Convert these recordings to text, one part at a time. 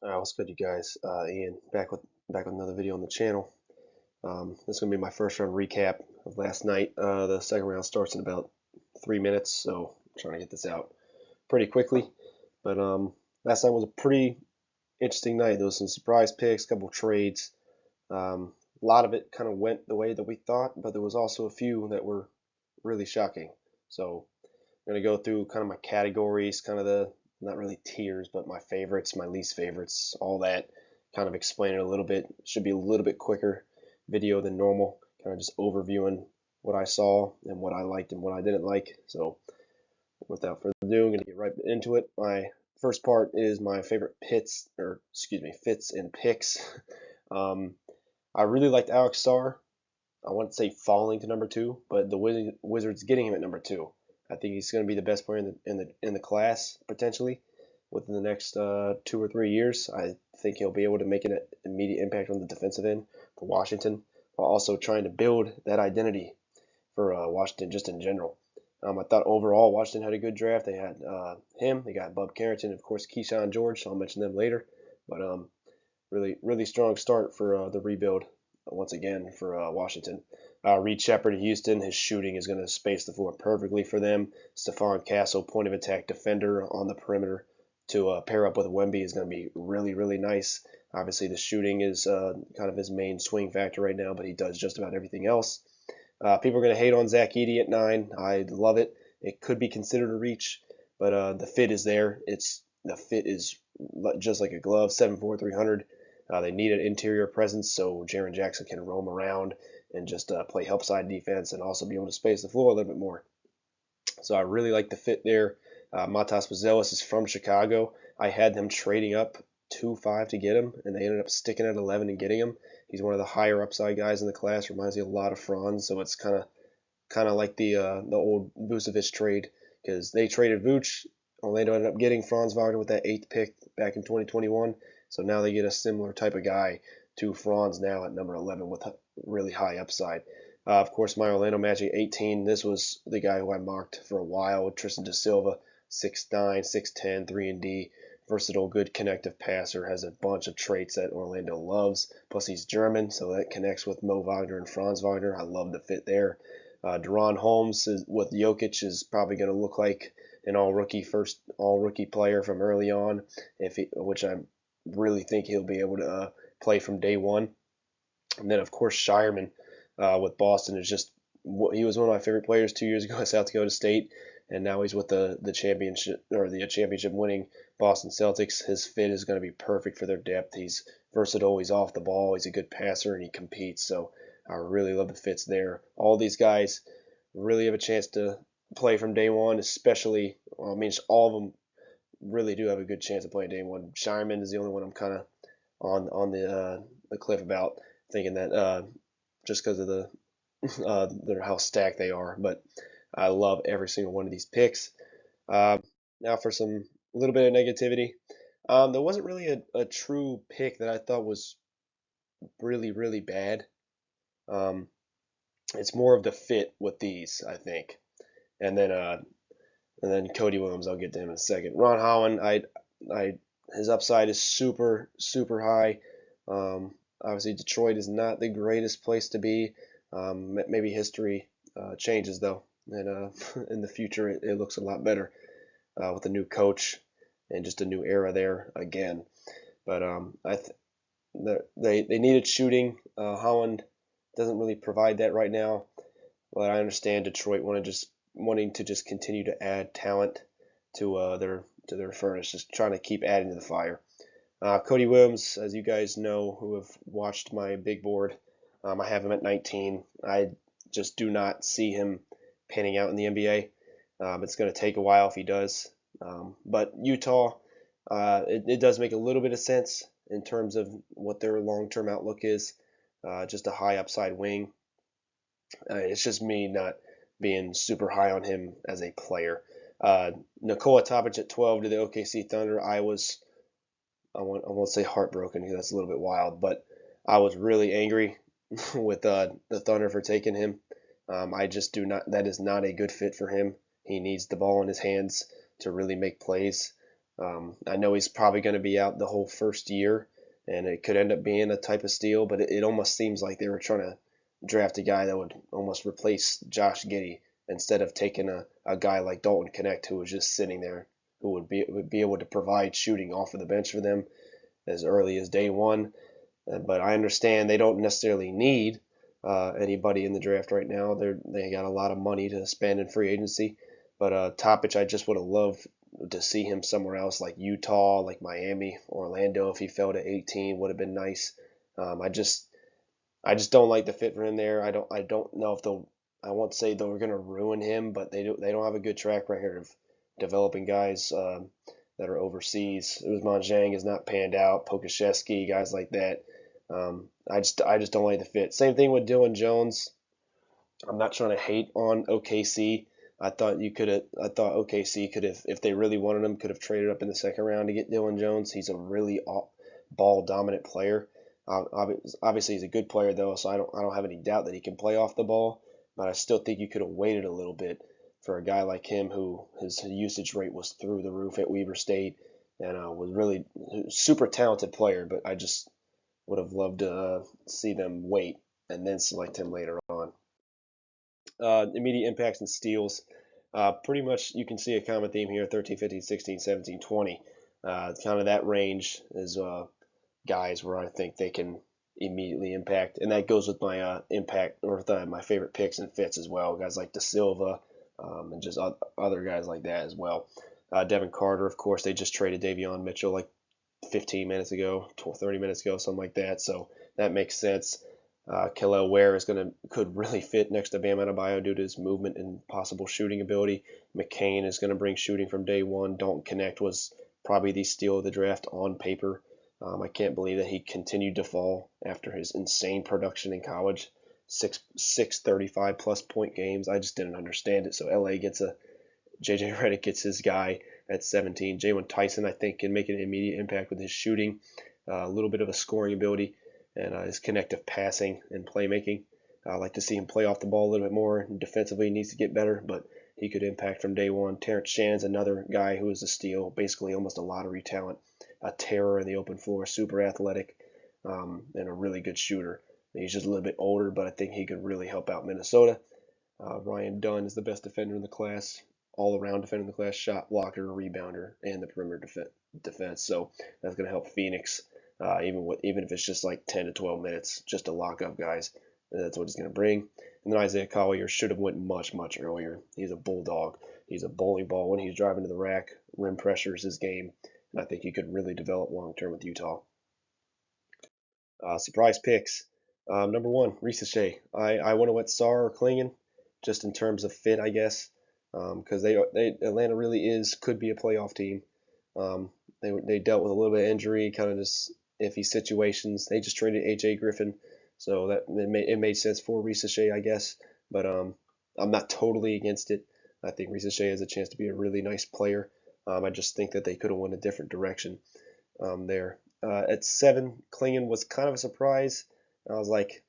What's good, you guys? Ian back with another video on the channel. This is gonna be my first round recap of last night. The second round starts in about 3 minutes, so I'm trying to get this out pretty quickly. But last night was a pretty interesting night. There was some surprise picks, a couple trades. A lot of it kind of went the way that we thought, but there was also a few that were really shocking. So I'm gonna go through kind of my categories, kind of the not really tiers, but my favorites, my least favorites, all that. Kind of explain it a little bit. Should be a little bit quicker video than normal. Kind of just overviewing what I saw and what I liked and what I didn't like. So without further ado, I'm gonna get right into it. My first part is my favorite fits and picks. Um, I really liked Alex Starr. I wouldn't say falling to number two, but the Wizards getting him at number two. I think he's going to be the best player in the class potentially within the next 2 or 3 years. I think he'll be able to make an immediate impact on the defensive end for Washington, while also trying to build that identity for Washington just in general. I thought overall Washington had a good draft. They had him. They got Bub Carrington, of course, Keyshawn George. I'll mention them later, but really strong start for the rebuild once again for Washington. Reed Shepard in Houston, his shooting is going to space the floor perfectly for them. Stephon Castle, point of attack defender on the perimeter to pair up with Wemby is going to be really nice. Obviously, the shooting is kind of his main swing factor right now, but he does just about everything else. People are going to hate on Zach Edey at 9. I love it. It could be considered a reach, but the fit is there. The fit is just like a glove. 7'4", 300. They need an interior presence so Jaren Jackson can roam around and just play help side defense and also be able to space the floor a little bit more. So I really like the fit there. Matas Buzelis is from Chicago. I had them trading up 2-5 to get him, and they ended up sticking at 11 and getting him. He's one of the higher upside guys in the class. Reminds me a lot of Franz, so it's kind of like the old Vucevic trade because they traded Vooch. Orlando ended up getting Franz Wagner with that eighth pick back in 2021. So now they get a similar type of guy to Franz now at number 11 with really high upside. Of course, my Orlando Magic 18. This was the guy who I marked for a while with Tristan da Silva, 6'9", 6'10", 3-and-D, versatile, good connective passer, has a bunch of traits that Orlando loves. Plus, he's German, so that connects with Mo Wagner and Franz Wagner. I love the fit there. Deron Holmes with Jokic is probably going to look like an all rookie player from early on, which I really think he'll be able to play from day one. And then of course Shireman with Boston is just he was one of my favorite players 2 years ago at South Dakota State, and now he's with the championship winning Boston Celtics. His fit is going to be perfect for their depth. He's versatile. He's off the ball. He's a good passer, and he competes. So I really love the fits there. All these guys really have a chance to play from day one, especially. Well, I mean, all of them really do have a good chance of playing day one. Shireman is the only one I'm kind of on the cliff about, thinking that just because of how stacked they are. But I love every single one of these picks. Uh, Now for some a little bit of negativity. There wasn't really a true pick that I thought was really bad. Um, it's more of the fit with these, I think. And then Cody Williams, I'll get to him in a second. Ron Holland, I his upside is super high. Obviously, Detroit is not the greatest place to be. Maybe history changes though, and in the future it looks a lot better with a new coach and just a new era there again. But they needed shooting. Holland doesn't really provide that right now, but I understand Detroit wanting to just continue to add talent to their furnace, just trying to keep adding to the fire. Cody Williams, as you guys know who have watched my big board, I have him at 19. I just do not see him panning out in the NBA. It's going to take a while if he does. But Utah, it does make a little bit of sense in terms of what their long-term outlook is. Just a high upside wing. It's just me not being super high on him as a player. Nikola Topic at 12 to the OKC Thunder. I won't say heartbroken because that's a little bit wild, but I was really angry with the Thunder for taking him. I just do not. That is not a good fit for him. He needs the ball in his hands to really make plays. I know he's probably going to be out the whole first year, and it could end up being a type of steal, but it almost seems like they were trying to draft a guy that would almost replace Josh Giddey instead of taking a guy like Dalton Connect who was just sitting there, who would be able to provide shooting off of the bench for them as early as day one. But I understand they don't necessarily need anybody in the draft right now. They got a lot of money to spend in free agency. But Topic, I just would have loved to see him somewhere else, like Utah, like Miami, Orlando. If he fell to 18, would have been nice. I just don't like the fit for him there. I don't know if they'll. I won't say they're going to ruin him, but they don't have a good track record of developing guys that are overseas. Usman Zhang has not panned out. Pokashevsky, guys like that. I just don't like the fit. Same thing with Dylan Jones. I'm not trying to hate on OKC. I thought OKC could have, if they really wanted him, could have traded up in the second round to get Dylan Jones. He's a really ball dominant player. Obviously, he's a good player though, so I don't have any doubt that he can play off the ball. But I still think you could have waited a little bit for a guy like him, who his usage rate was through the roof at Weber State, and was really super talented player. But I just would have loved to see them wait and then select him later on. Immediate impacts and steals. Pretty much you can see a common theme here: 13, 15, 16, 17, 20. Kind of that range is guys where I think they can immediately impact, and that goes with my impact or my favorite picks and fits as well. Guys like Da Silva, and just other guys like that as well. Devin Carter, of course, they just traded Davion Mitchell like 15 minutes ago, 30 minutes ago, something like that. So that makes sense. Kel'el Ware could really fit next to Bam Adebayo due to his movement and possible shooting ability. McCain is going to bring shooting from day one. Dalton Connect was probably the steal of the draft on paper. I can't believe that he continued to fall after his insane production in college. Six 35 plus point games. I just didn't understand it. So LA gets JJ Redick gets his guy at 17. Jalen Tyson, I think, can make an immediate impact with his shooting, a little bit of a scoring ability, and his connective passing and playmaking. I like to see him play off the ball a little bit more. Defensively, he needs to get better, but he could impact from day one. Terrence Shannon's another guy who is a steal, basically almost a lottery talent, a terror in the open floor, super athletic, and a really good shooter. He's just a little bit older, but I think he could really help out Minnesota. Ryan Dunn is the best defender in the class, all around defender in the class, shot blocker, rebounder, and the perimeter defense. So that's going to help Phoenix, even if it's just like 10 to 12 minutes, just to lock up guys. That's what he's going to bring. And then Isaiah Collier should have went much earlier. He's a bulldog. He's a bowling ball when he's driving to the rack. Rim pressure is his game, and I think he could really develop long term with Utah. Surprise picks. Number one, Risa Shea. I want to went Sarr or Klingon, just in terms of fit, I guess, because Atlanta really could be a playoff team. They dealt with a little bit of injury, kind of just iffy situations. They just traded AJ Griffin, so that it made sense for Risa Shea, I guess. But I'm not totally against it. I think Risa Shea has a chance to be a really nice player. I just think that they could have went a different direction there. At 7, Klingon was kind of a surprise. I was like,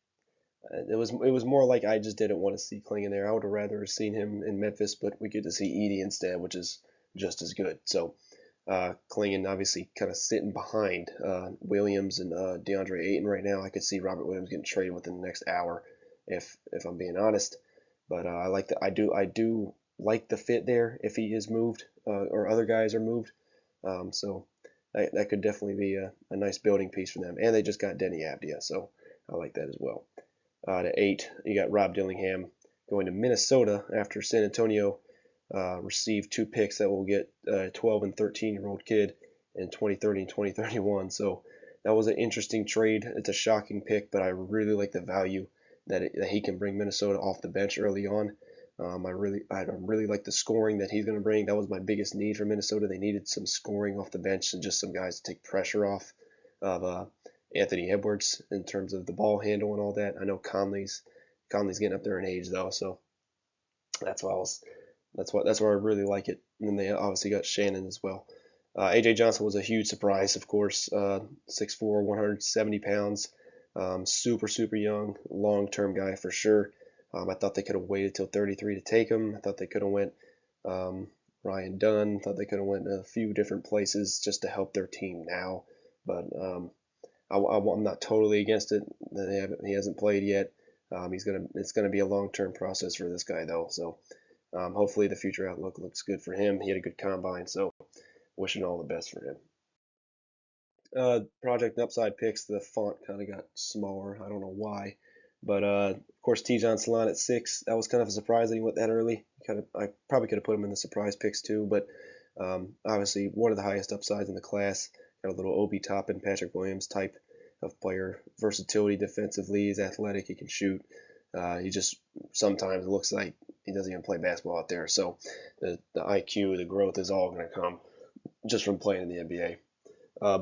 it was more like I just didn't want to see Klingon there. I would have rather seen him in Memphis, but we get to see Edey instead, which is just as good. So Klingon obviously kind of sitting behind Williams and DeAndre Ayton right now. I could see Robert Williams getting traded within the next hour, if I'm being honest. But I do like the fit there if he is moved or other guys are moved. So that could definitely be a nice building piece for them. And they just got Denny Abdia, so I like that as well. To 8, you got Rob Dillingham going to Minnesota after San Antonio received 2 picks that will get a 12 and 13-year-old kid in 2030 and 2031. So that was an interesting trade. It's a shocking pick, but I really like the value that he can bring Minnesota off the bench early on. I really like the scoring that he's going to bring. That was my biggest need for Minnesota. They needed some scoring off the bench and just some guys to take pressure off of Anthony Edwards in terms of the ball handle and all that. I know Conley's getting up there in age though, so that's where I really like it. And then they obviously got Shannon as well. AJ Johnson was a huge surprise, of course. 6'4", 170 pounds, super young, long-term guy for sure. I thought they could have waited till 33 to take him. I thought they could have went Ryan Dunn. Thought they could have went a few different places just to help their team now, but I'm not totally against it. He hasn't played yet. It's gonna be a long-term process for this guy though. So hopefully the future outlook looks good for him. He had a good combine, so wishing all the best for him. Project Upside picks, the font kind of got smaller. I don't know why, but of course Tijon Salon at 6. That was kind of a surprise that he went that early. I probably could have put him in the surprise picks too, but obviously one of the highest upsides in the class. Got a little Obi Toppin, Patrick Williams type of player. Versatility defensively, he's athletic, he can shoot. He just sometimes looks like he doesn't even play basketball out there. So the IQ, the growth is all going to come just from playing in the NBA.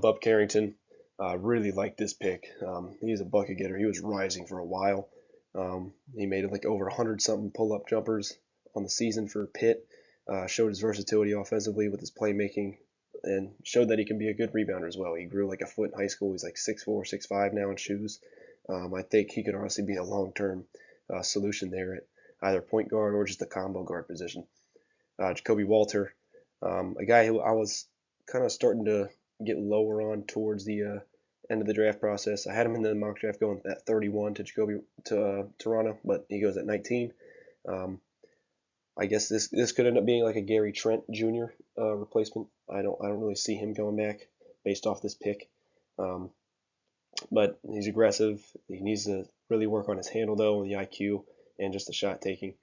Bub Carrington, really liked this pick. He's a bucket getter. He was rising for a while. He made like over 100 something pull up jumpers on the season for Pitt. Showed his versatility offensively with his playmaking, and showed that he can be a good rebounder as well. He grew like a foot in high school. He's like 6'4", 6'5" now in shoes. I think he could honestly be a long-term solution there at either point guard or just the combo guard position. Jacoby Walter, a guy who I was kind of starting to get lower on towards the end of the draft process. I had him in the mock draft going at 31 to Toronto, but he goes at 19. I guess this could end up being like a Gary Trent Jr. Replacement. I don't really see him going back based off this pick. But he's aggressive. He needs to really work on his handle though, and the IQ and just the shot taking.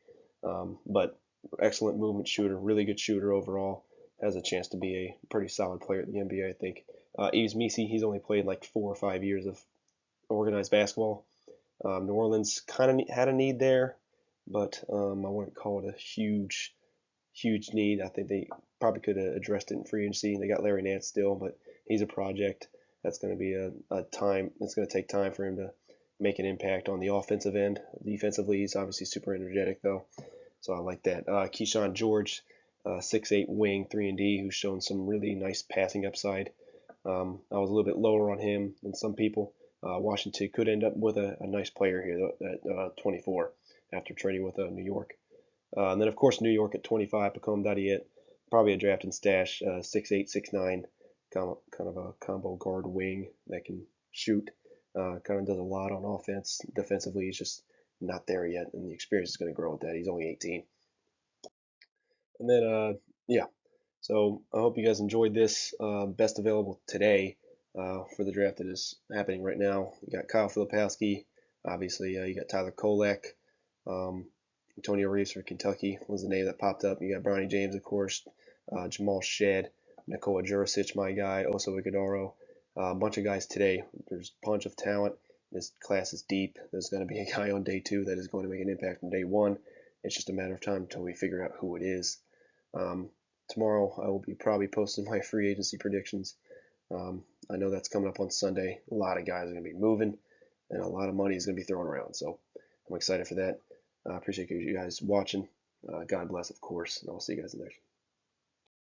But excellent movement shooter, really good shooter overall. Has a chance to be a pretty solid player at the NBA, I think. Yves Missi, he's only played like 4 or 5 years of organized basketball. New Orleans kind of had a need there, but I wouldn't call it a huge need. I think they probably could have addressed it in free agency. They got Larry Nance still, but he's a project. That's going to be a time. It's going to take time for him to make an impact on the offensive end. Defensively, he's obviously super energetic though, so I like that. Keyshawn George, 6'8" wing, 3-and-D, who's shown some really nice passing upside. I was a little bit lower on him than some people. Washington could end up with a nice player here at 24 after trading with New York. And then, of course, New York at 25, Pacome Dadiet, probably a draft and stash, 6'8", 6'9", kind of a combo guard wing that can shoot. Kind of does a lot on offense. Defensively, he's just not there yet, and the experience is going to grow with that. He's only 18. And then, yeah, so I hope you guys enjoyed this. Best available today for the draft that is happening right now. You got Kyle Filipowski, obviously. You got Tyler Kolek. Antonio Reeves for Kentucky was the name that popped up. You got Bronny James, of course. Jamal Shead, Nikola Jurisic, my guy. Oso Ighodaro. A bunch of guys today. There's a bunch of talent. This class is deep. There's going to be a guy on day 2 that is going to make an impact from day 1. It's just a matter of time until we figure out who it is. Tomorrow I will be probably posting my free agency predictions. I know that's coming up on Sunday. A lot of guys are going to be moving, and a lot of money is going to be thrown around. So I'm excited for that. I appreciate you guys watching. God bless, of course, and I'll see you guys in the next one.